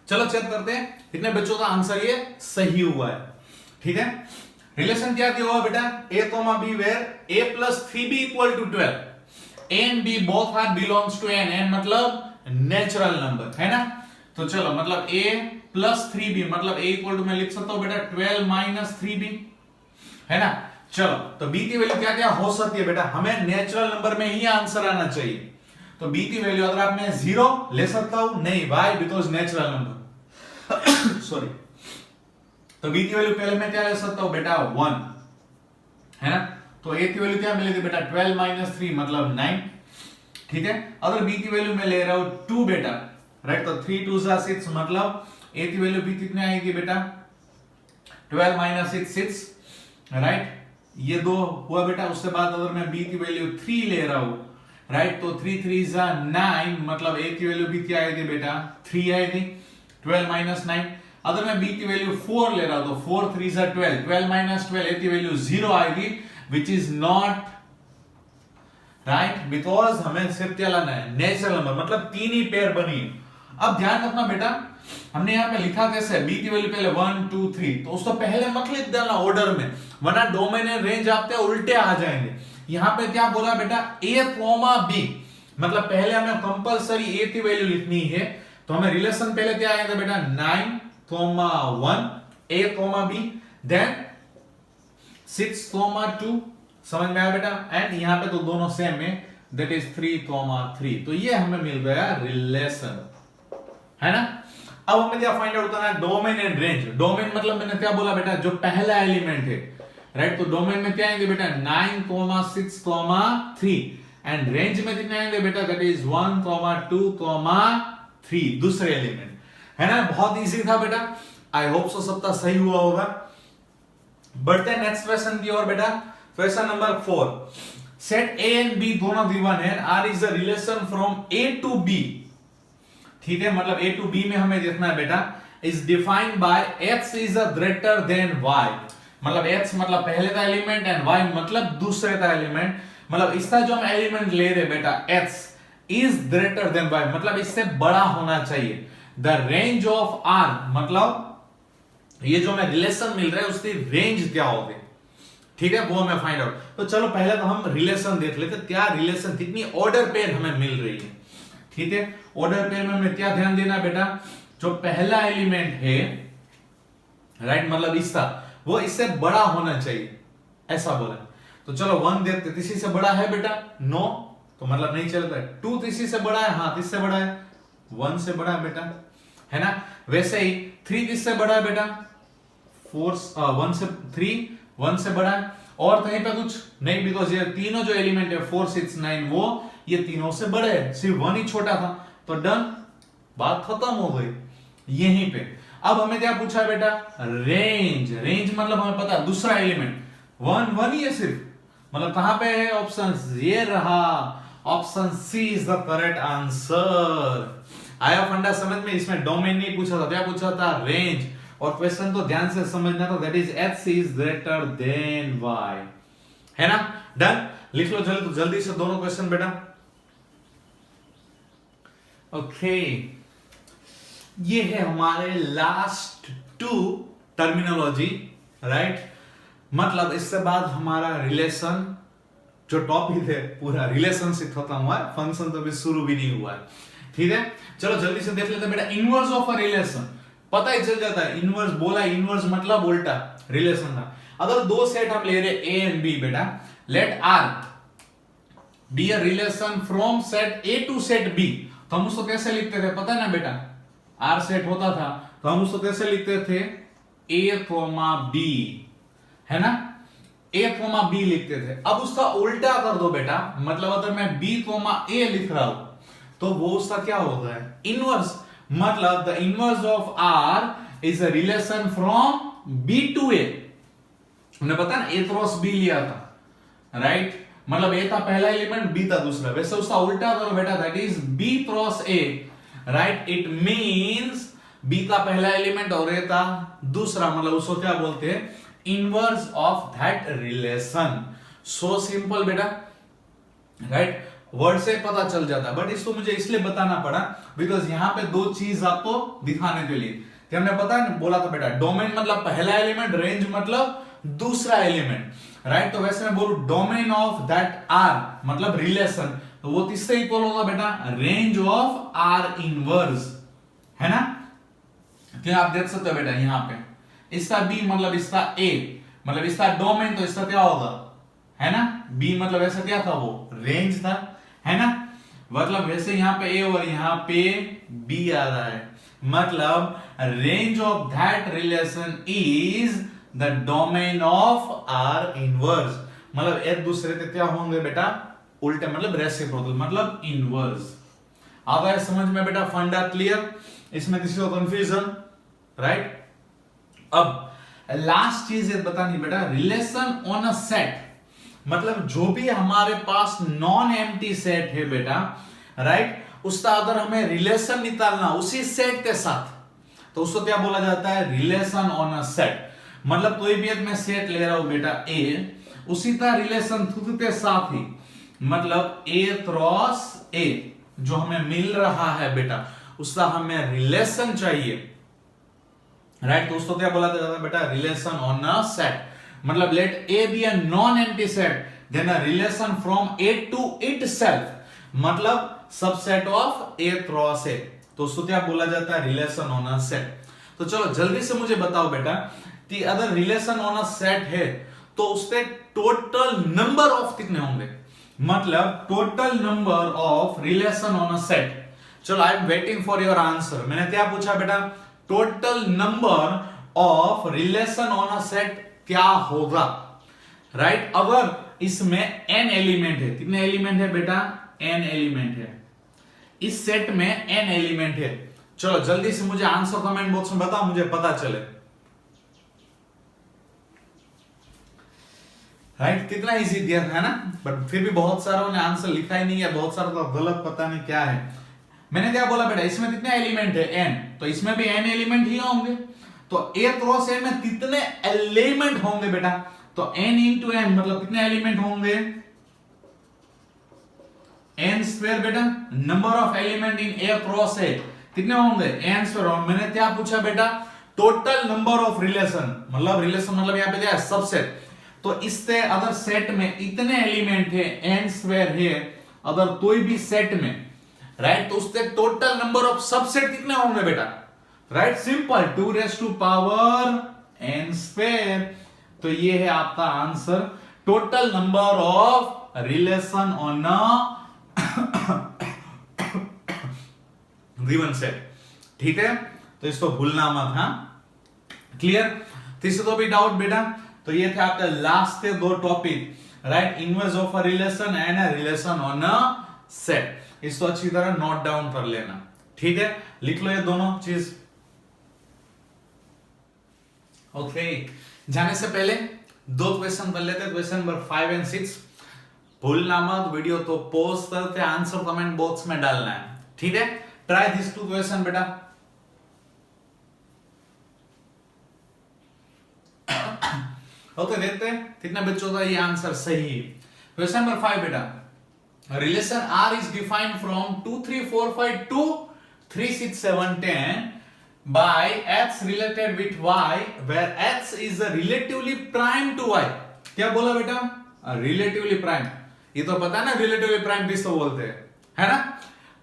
चलो चेक करते हैं कितने बच्चों का आंसर ये सही हुआ है, ठीक है। रिलेशन क्या दिया हुआ बेटा, a comma b where a plus 3b equal to 12, a and b both are belongs to n, n मतलब नेचुरल नंबर, है ना। तो चलो मतलब a प्लस 3b मतलब a इक्वल टू मैं लिख सकता हूं बेटा 12 माइनस 3b, है ना। चलो तो b की वैल्यू क्या क्या हो सकती है बेटा, हमें नेचुरल नंबर में ही आंसर आना चाहिए। तो b की वैल्यू अगर आप मैं 0 ले सकता हूं, नहीं, why because natural number sorry. तो b की वैल्यू पहले मैं क्या ले सकता हूं बेटा 1, है ना। तो a की वैल्यू क्या मिलेगी बेटा 12 माइनस 3 मतलब 9, ठीक है। अगर b की वैल्यू मैं ले रहा हूं 2 बेटा, राइट, तो 3 2 6 मतलब a की वैल्यू भी कितनी आएगी बेटा 12 माइनस 6, राइट, ये 2 हुआ बेटा। उसके बाद अगर मैं b की वैल्यू 3 ले रहा हूं, राइट, तो 3 3 9 मतलब a की वैल्यू भी क्या आएगी बेटा 3 आएगी, 12 माइनस 9। अगर मैं b की वैल्यू 4 ले रहा हूं तो 4 3 12, 12 माइनस 12 a की वैल्यू 0 आएगी, which is not right, because हमें सिर्फ क्या लाना है नेचुरल नंबर, मतलब 3 ही पेयर बनी है। अब ध्यान रखना बेटा, हमने यहाँ पे लिखा कैसे, b की वैल्यू पहले 1 2 3, तो उसको पहले मत लिख देना ऑर्डर में, वरना डोमेन एंड रेंज आपके उल्टे आ जाएंगे। यहाँ पे क्या बोला बेटा a कॉमा b, मतलब पहले हमें कंपलसरी a की वैल्यू लिखनी है। तो हमें रिलेशन पहले क्या आएगा बेटा 9 comma 1 a comma b, then 6 comma 2, समझ में आया बेटा। एंड यहाँ पे तो दोनों सेम है, दैट इज 3 कॉमा 3, तो ये हमें मिल गया रिलेशन, है ना। अब हमें क्या फाइंड आउट करना है, डोमेन एंड रेंज। डोमेन मतलब मैंने क्या बोला बेटा, जो पहला एलिमेंट है, राइट, तो डोमेन में क्या आएंगे बेटा 9 6 3, एंड रेंज में कितने आएंगे बेटा, दैट इज 1 2 3, दूसरे एलिमेंट, है ना। बहुत इजी था बेटा, आई होप सो सबका सही हुआ होगा। बढ़ते हैं नेक्स्ट क्वेश्चन की ओर बेटा, question number 4। Set a and b दोनों गिवन है, r is the relation from a to b, ठीक है, मतलब a टू b में हमें देखना है बेटा, is defined by x is greater than y, मतलब x मतलब पहले का एलिमेंट एंड y मतलब दूसरे का एलिमेंट, मतलब इसका जो हम एलिमेंट ले रहे बेटा x is greater than y, मतलब इससे बड़ा होना चाहिए। द रेंज ऑफ r मतलब ये जो हमें रिलेशन मिल रहा है उसकी रेंज क्या होगी, ठीक है, वो हमें फाइंड आउट। तो चलो पहले तो हम रिलेशन देख लेते, क्या रिलेशन, कितनी ऑर्डर पेयर हमें मिल रही है, ठीक है। ऑर्डर पेयर में हमें क्या ध्यान देना बेटा, जो पहला एलिमेंट है, राइट, मतलब इसका वो इससे बड़ा होना चाहिए, ऐसा बोला। तो चलो 1 देखते, किसी से बड़ा है बेटा, नो, तो मतलब नहीं चलता है। 2 किसी से बड़ा है, हाँ, किससे बड़ा है, 1 से बड़ा है बेटा, है ना। वैसे ही 3 किससे बड़ा है बेटा, 1 से 3 1 से बड़ा है, और कहीं पे कुछ नहीं, बिकॉज ये तीनों जो एलिमेंट है 4 6 9 वो ये तीनों से बड़े हैं, सिर्फ 1 ही छोटा था, तो डन, बात खत्म हो गई यहीं पे। अब हमें क्या पूछा है बेटा, रेंज। रेंज मतलब हमें पता है दूसरा एलिमेंट 1 ही है सिर्फ, मतलब कहां पे है, ऑप्शन ये रहा, option C is the correct answer. आया फंडा समझ में, इसमें डोमेन नहीं पूछा था, क्या पूछा था, रेंज, और क्वेश्चन तो ध्यान से समझना था, that is x is greater than y, है ना। डन, लिख लो जल्दी से दोनों क्वेश्चन बेटा। ओके, ये है हमारे लास्ट 2 टर्मिनोलॉजी, राइट, मतलब इससे बाद हमारा रिलेशन जो टॉपिक है पूरा रिलेशनशिप खत्म हुआ है, फंक्शन तो अभी शुरू भी नहीं हुआ है, ठीक है। चलो जल्दी से देख लेते हैं बेटा, इनवर्स ऑफ अ रिलेशन, पता ही चल जाता है, इनवर्स बोला, इनवर्स मतलब उल्टा रिलेशन का। अगर दो सेट हम ले रहे a एंड b बेटा, let r be a relation from set a to set b, तो हम उसको कैसे लिखते थे पता है ना बेटा, r सेट होता था तो हम उसको कैसे लिखते थे, a b, है ना, a b लिखते थे। अब उसका उल्टा कर दो बेटा, मतलब अगर मैं b a लिख रहा हूं तो वो उसका क्या होता है, इनवर्स। मतलब the inverse of R is a relation from B to A. हमने पता ना ए क्रॉस बी लिया था, राइट? मतलब ए था पहला एलिमेंट, बी था दूसरा, वैसे उसका उल्टा करो बेटा, that is B cross A, right? It means B का पहला एलिमेंट और ए था दूसरा, मतलब उसको क्या बोलते हैं, inverse of that relation. So simple बेटा, राइट? वर्ड से पता चल जाता है, बट इसको मुझे इसलिए बताना पड़ा बिकॉज यहां पे दो चीज आपको दिखाने के लिए कि हमने पता है बोला था बेटा, डोमेन मतलब पहला एलिमेंट, रेंज मतलब दूसरा एलिमेंट, राइट? तो वैसे मैं बोलूं डोमेन ऑफ दैट आर मतलब रिलेशन, तो वो किससे इक्वल होगा बेटा, रेंज ऑफ आर इनवर्स, है ना? क्या आप देख सकते हो बेटा यहां पे, इसका बी मतलब इसका ए, मतलब इसका डोमेन, तो इसका क्या होगा, है ना? बी मतलब ऐसा क्या था, वो रेंज था, है ना? मतलब वैसे यहां पे ए और यहां पे बी आ रहा है, मतलब range of that relation is the domain of are inverse. मतलब एक दूसरे के क्या होंगे बेटा, उल्टे, मतलब रेसिप्रोकल, मतलब इनवर्स। अब है समझ में बेटा, फंडा क्लियर? इसमें किसी को कंफ्यूजन, राइट? अब लास्ट चीज ये बतानी बेटा, रिलेशन ऑन अ सेट, मतलब जो भी हमारे पास नॉन एम्प्टी सेट है बेटा, राइट, उसका अगर हमें रिलेशन निकालना उसी सेट के साथ, तो उसको क्या बोला जाता है, रिलेशन ऑन अ सेट। मतलब कोई भी एक मैं सेट ले रहा हूं बेटा ए, उसी का रिलेशन खुद के साथ ही, मतलब ए क्रॉस ए जो हमें मिल रहा है बेटा, उसका हमें रिलेशन चाहिए, राइट? तो उसको क्या बोला जाता है बेटा, रिलेशन ऑन अ सेट। मतलब let A B a non empty set, then a relation from A to itself, मतलब subset of A cross A, तो उसको क्या बोला जाता है, रिलेशन ऑन अ सेट। तो चलो जल्दी से मुझे बताओ बेटा कि अगर रिलेशन ऑन अ सेट है तो उसके टोटल नंबर ऑफ कितने होंगे, मतलब total number of relation on a set. चलो I am waiting for your answer. मैंने क्या पूछा बेटा, total number of relation on a set क्या होगा, राइट? अगर इसमें n एलिमेंट है, कितने एलिमेंट है बेटा, n एलिमेंट है, इस सेट में n एलिमेंट है। चलो जल्दी से मुझे आंसर कमेंट बॉक्स में बताओ, मुझे पता चले, राइट? कितना इजी दिया था ना, बट फिर भी बहुत सारों ने आंसर लिखा ही नहीं है, बहुत सारा तो गलत, पता नहीं क्या है। मैंने क्या बोला बेटा, इसमें कितने एलिमेंट है, n, तो इसमें भी n एलिमेंट ही होंगे, तो a क्रॉस n में कितने एलिमेंट होंगे बेटा, तो n इंटू n मतलब कितने एलिमेंट होंगे, n स्क्वायर बेटा, number of element in a cross a कितने होंगे, n स्क्वायर। मैंने क्या पूछा बेटा, टोटल नंबर ऑफ रिलेशन, मतलब रिलेशन मतलब यहां पे क्या है, सबसेट, तो इससे अगर सेट में इतने एलिमेंट है, n स्क्वायर है अगर कोई भी सेट में, राइट, तो उससे टोटल नंबर ऑफ सबसेट कितने होंगे बेटा, right? Simple, 2 raise to power n square. तो ये है आपका answer, total number of relation on a given set, ठीक है? तो इसको भूलना मत, हाँ? क्लियर? किसी को भी डाउट बेटा? तो ये थे आपके लास्ट के दो topic, right? Inverse of a relation and a relation on a set. इसको अच्छी तरह नोट डाउन कर लेना, ठीक है? लिख लो ये दोनों चीज। ओके, जाने से पहले दो क्वेश्चन कर लेते, क्वेश्चन नंबर 5 एंड 6। भूलना मत, वीडियो तो पॉज करके आंसर कमेंट बॉक्स में डालना है, ठीक है? ट्राई दिस 2 क्वेश्चन बेटा। ओके, देखते हैं कितने बच्चों का ये आंसर सही है। क्वेश्चन नंबर 5 बेटा, relation R is defined from 2 3 4 5 to 3 6 7 10 by x related with y where x is a relatively prime to y। क्या बोला बेटा, रिलेटिवली प्राइम। ये तो पता है ना रिलेटिवली प्राइम किसको बोलते हैं, है ना?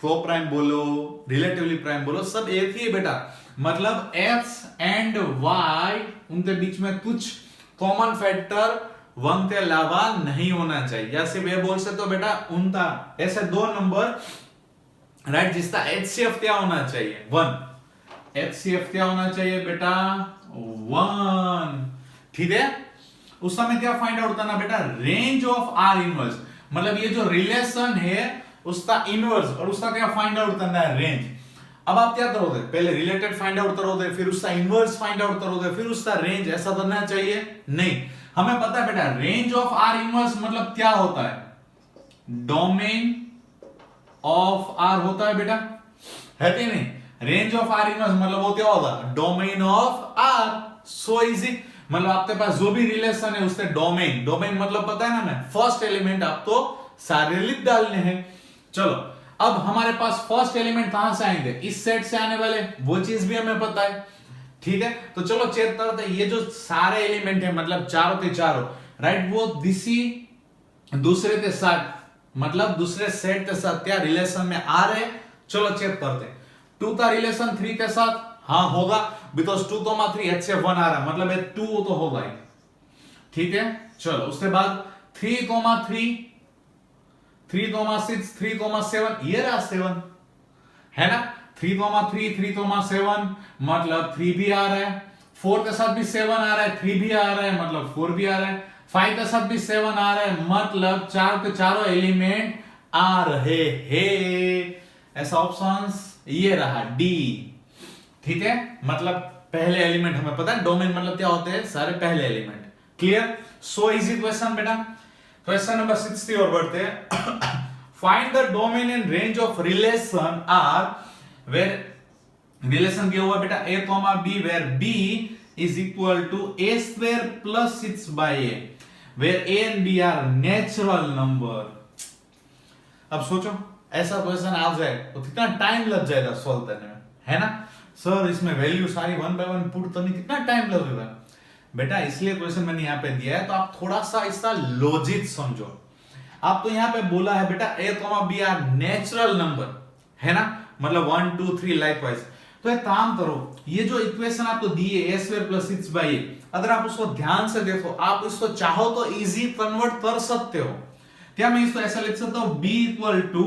को प्राइम बोलो, रिलेटिवली प्राइम बोलो, सब एक ही है बेटा। मतलब x एंड y उनके बीच में कुछ कॉमन फैक्टर 1 के अलावा नहीं होना चाहिए, या सिर्फ ये बोल सकते हो बेटा उनका ऐसे दो नंबर, राइट, जिसका HCF क्या होना चाहिए, 1। HCF क्या होना चाहिए बेटा, 1, ठीक है? उस समय क्या फाइंड आउट करना बेटा, रेंज ऑफ आर इनवर्स। मतलब ये जो रिलेशन है उसका इनवर्स और उसका क्या फाइंड आउट करना है, रेंज। अब आप क्या करोगे, पहले रिलेटेड फाइंड आउट करोगे, फिर उसका इनवर्स फाइंड आउट करोगे, फिर उसका रेंज, ऐसा करना चाहिए नहीं। हमें पता है बेटा रेंज ऑफ आर इनवर्स मतलब क्या होता है, डोमेन ऑफ आर होता है बेटा, है कि नहीं। रेंज ऑफ आर इनवर्स मतलब वो क्या होगा, domain of R. So easy, मतलब आपके पास जो भी रिलेशन है उससे डोमेन, डोमेन मतलब पता है ना, मैं फर्स्ट एलिमेंट आपको सारे लिख डालने हैं। चलो अब हमारे पास फर्स्ट एलिमेंट कहां से आएंगे, इस सेट से आने वाले, वो चीज भी हमें पता है, ठीक है। तो चलो चेक करते हैं, ये जो सारे एलिमेंट है मतलब चारों के चारों, राइट, वो दिसी दूसरे के साथ मतलब दूसरे सेट के साथ क्या रिलेशन में आ रहे। चलो चेक करते हैं, 2 का रिलेशन 3 के साथ, हाँ होगा, बिकॉज 2, 3 एच से 1 आ रहा है, मतलब 2 तो होगा ही, ठीक है। चलो उसके बाद 3, 3, 3, 6, 3, 7, ये रहा 7, है ना। 3, 3, 3, 7 मतलब 3 भी आ रहा है, 4 के साथ भी 7 आ रहा है, 3 भी आ रहा है मतलब 4 भी आ रहा है, 5 के साथ भी 7 आ रहा है, मतलब चार के चारों एलिमेंट आ रहे हैं। ऐसा ऑप्शंस ये रहा डी, ठीक है। मतलब पहले एलिमेंट हमें पता है, डोमेन मतलब क्या होते हैं, सारे पहले element. Clear, so easy question बेटा। क्वेश्चन नंबर 6 की ओर बढ़ते हैं। Find the domain and range of relation R where relation क्या हुआ बेटा a कॉमा b वेयर b is equal to a square plus 6 by a where a and b are natural number. अब सोचो ऐसा क्वेश्चन आ जाए तो कितना टाइम लग जाएगा सॉल्व करने में, है ना। सर इसमें वैल्यू सारी 1 बाय 1 पुट करने कितना टाइम लगेगा बेटा, इसलिए क्वेश्चन मैंने यहां पे दिया है, तो आप थोड़ा सा इसका लॉजिक समझो। आप तो यहां पे बोला है बेटा a b are natural number, है ना, मतलब 1 2 3 लाइकवाइज। तो एक काम करो, ये जो इक्वेशन आपको दी है a square plus 6 by a, अगर आप उसको ध्यान से देखो, आप इसको चाहो तो इजी कन्वर्ट कर सकते हो। क्या मैं इसको ऐसा लिख सकता हूं, b equal to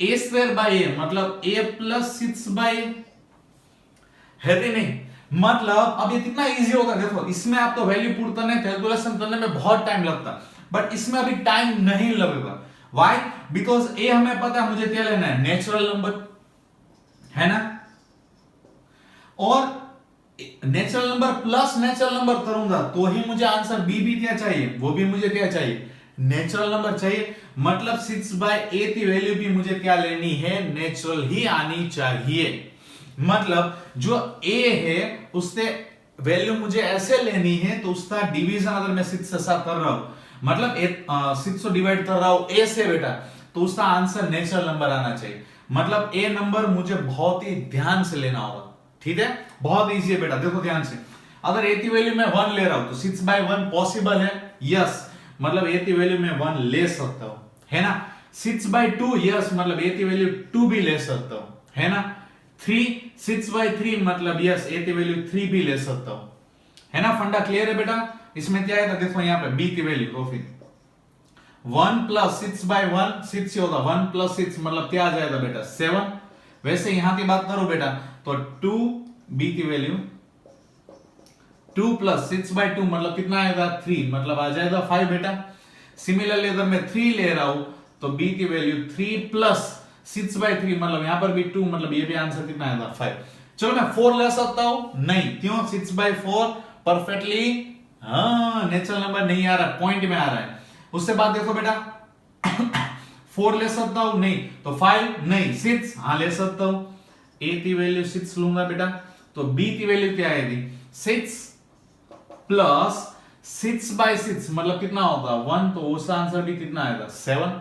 a square by a मतलब a प्लस 6 बाय a, है कि नहीं। मतलब अब ये कितना इजी होगा, देखो इसमें आपको वैल्यू पुट करने कैलकुलेशन करने में बहुत टाइम लगता है, बट इसमें अभी टाइम नहीं लगेगा। व्हाई, बिकॉज ए हमें पता है मुझे क्या लेना है, नेचुरल नंबर, है ना, और natural number plus natural number करूंगा तो ही मुझे आंसर बी भी क्या चाहिए, वो भी मुझे क्या चाहिए, नेचुरल नंबर चाहिए। मतलब 6 बाय a की वैल्यू भी मुझे क्या लेनी है, नेचुरल ही आनी चाहिए। मतलब जो a है उससे वैल्यू मुझे ऐसे लेनी है, तो उसका डिवीजन अगर मैं 6 से 7 कर रहा हूं, मतलब 6 को डिवाइड कर रहा हूं a से बेटा, तो उसका आंसर नेचुरल नंबर आना चाहिए। मतलब a नंबर मुझे बहुत ही ध्यान से लेना होगा, ठीक है, बहुत इजी है बेटा। देखो ध्यान से, अगर a की वैल्यू मैं 1 ले रहा हूं तो 6 बाय 1 पॉसिबल है, यस, मतलब a की वैल्यू मैं 1 ले सकता हूं, है ना। 6 बाय 2, यस, मतलब a की वैल्यू 2 भी ले सकता हूं, है ना। 3 6 बाय 3 मतलब यस a की वैल्यू 3 भी ले सकता हूं, है ना। फंडा क्लियर है बेटा। इसमें क्या है, देखो यहां पे b की वैल्यू, तो फिर 1 प्लस 6 बाय 1 6 होगा, 1 प्लस 6 मतलब क्या आ जाएगा बेटा 7। वैसे यहां की बात करो बेटा तो 2 b की वैल्यू 2 प्लस 6 बाय 2 मतलब कितना आएगा 3, मतलब आ जाएगा 5 बेटा। सिमिलरली अगर मैं 3 ले रहा हूं तो b की वैल्यू 3 प्लस 6 बाय 3 मतलब यहां पर भी 2, मतलब ये भी आंसर कितना आएगा 5। चलो मैं 4 ले सकता हूं, नहीं, क्यों, 6 बाय 4 परफेक्टली नेचुरल नंबर नहीं आ रहा, पॉइंट में आ रहा है। उससे बाद देखो बेटा 4 ले सकता हूं, नहीं, तो 5 नहीं, 6 हाँ ले सकता हूं। a की वैल्यू 6 लूंगा बेटा, तो b की वैल्यू क्या आएगी 6 प्लस 6 बाय 6 मतलब कितना होगा 1, तो उसका आंसर भी कितना आएगा 7,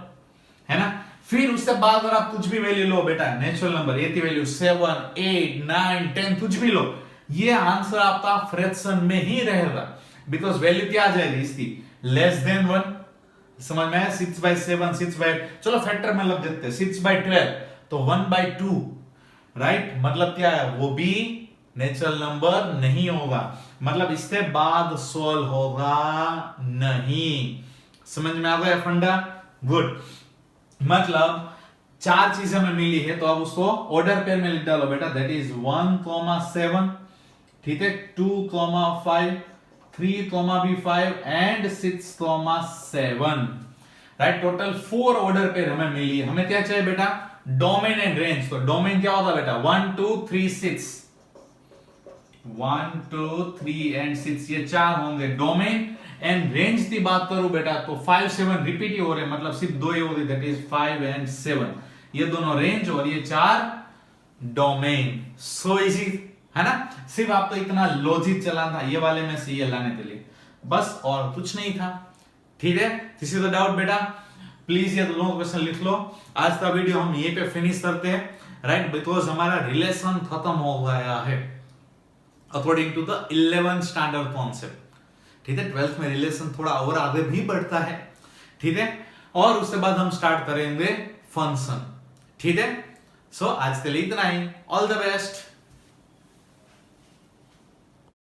है ना। फिर उससे बाद अगर आप कुछ भी वैल्यू लो बेटा, नेचुरल नंबर a की वैल्यू 7 8 9 10 कुछ भी लो, ये आंसर आपका फ्रैक्शन में ही रहेगा, बिकॉज वैल्यू क्या आ जाएगी इसकी लेस देन 1। समझ में आया, 6 बाय 7 6 बाय, चलो फैक्टर में लग देते हैं, 6 बाय 12 तो 1 बाय 2, राइट, मतलब क्या है वो भी नेचुरल नंबर नहीं होगा, मतलब इसके बाद सोल्व होगा नहीं। समझ में आ गया फंडा, गुड। मतलब 4 चीजें हमें मिली है, तो अब उसको ऑर्डर पेयर में लिख डालो बेटा, दैट इज 1, 7, ठीक है, 2, 5, 3, भी 5 and 6, 7, right. Total 4 order pair हमें मिली है। हमें क्या चाहिए बेटा, डोमेन एंड रेंज। तो डोमेन क्या होता है बेटा, 1 2 3 6, 1 2 3 एंड 6, ये 4 होंगे डोमेन। एंड रेंज की बात करूं बेटा तो 5 7 रिपीट ही हो रहे, मतलब सिर्फ 2 ही हो रही, दैट इज 5 एंड 7, ये दोनों रेंज और ये 4 डोमेन। सो इजी है ना, सिर्फ आपको इतना लॉजिक चलाना था ये वाले में से ये लाने के लिए, बस और कुछ नहीं था। ठीक है, दिस इज द डाउट बेटा। प्लीज ये दोनों क्वेश्चन लिख लो। आज का वीडियो हम यहीं पे फिनिश करते हैं, राइट, बिकॉज हमारा रिलेशन खत्म हो गया है according to the 11th standard concept. ठीक है, 12th में रिलेशन थोड़ा और आगे भी बढ़ता है। ठीक है, और उसके बाद हम स्टार्ट करेंगे फंक्शन। ठीक है, सो आज के लिए इतना ही। All the best.